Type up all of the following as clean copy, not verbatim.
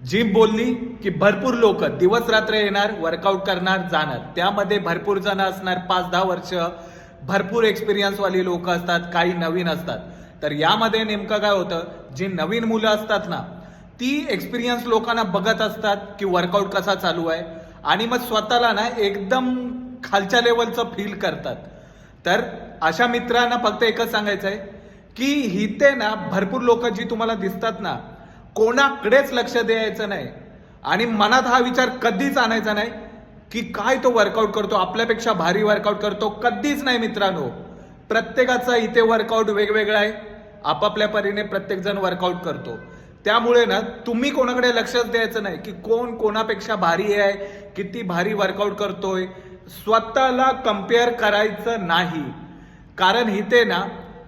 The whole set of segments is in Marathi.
जिम बोलली की भरपूर लोक दिवस रात्र येणार, वर्कआउट करणार, जाणार. त्यामध्ये भरपूर जण असणार, 5-10 वर्ष भरपूर एक्सपिरियन्स वाली लोक असतात, काही नवीन असतात. तर यामध्ये नेमकं काय होतं, जी नवीन मुलं असतात ना, ती एक्सपिरियन्स लोकांना बघत असतात की वर्कआउट कसा चालू आहे आणि मग स्वतःला ना एकदम खालच्या लेवलचं फील करतात. तर अशा मित्रांना फक्त एकच सांगायचं आहे की इथे ना भरपूर लोक जी तुम्हाला दिसतात ना, कोणाकडेच लक्ष द्यायचं नाही आणि मनात हा विचार कधीच आणायचा नाही की काय तो वर्कआउट करतो, आपल्यापेक्षा भारी वर्कआउट करतो. कधीच नाही मित्रांनो. प्रत्येकाचा इथे वर्कआउट वेगवेगळा आहे. आपापल्या परीने प्रत्येक जण वर्कआउट करतो. त्यामुळे ना तुम्ही कोणाकडे लक्षच द्यायचं नाही की कोण कोणापेक्षा भारी आहे, किती भारी वर्कआउट करतोय. स्वतःला कम्पेअर करायचं नाही. कारण इथे ना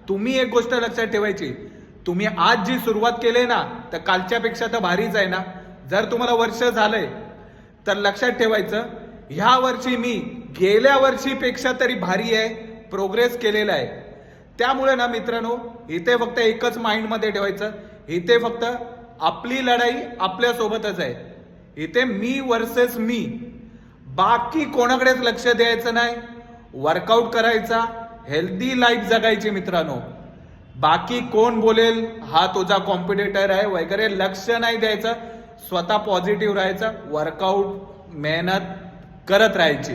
तुम्ही एक गोष्ट लक्षात ठेवायची, तुम्ही आज जी सुरुवात केली ना, तर कालच्यापेक्षा तर भारीच आहे ना. जर तुम्हाला वर्ष झालंय तर लक्षात ठेवायचं, ह्या वर्षी मी गेल्या वर्षीपेक्षा तरी भारी आहे, प्रोग्रेस केलेला आहे. त्यामुळे ना मित्रांनो, इथे फक्त एकच माइंडमध्ये ठेवायचं, इथे फक्त आपली लढाई आपल्यासोबतच आहे. इथे मी वर्सेस मी, बाकी कोणाकडेच लक्ष द्यायचं नाही. वर्कआउट करायचा, हेल्दी लाईफ जगायची मित्रांनो. बाकी कोण बोलेल, हा तुझा कॉम्पिटिटर आहे वगैरे लक्ष नाही द्यायचं. स्वतः पॉझिटिव्ह राहायचं, वर्कआउट मेहनत करत राहायची.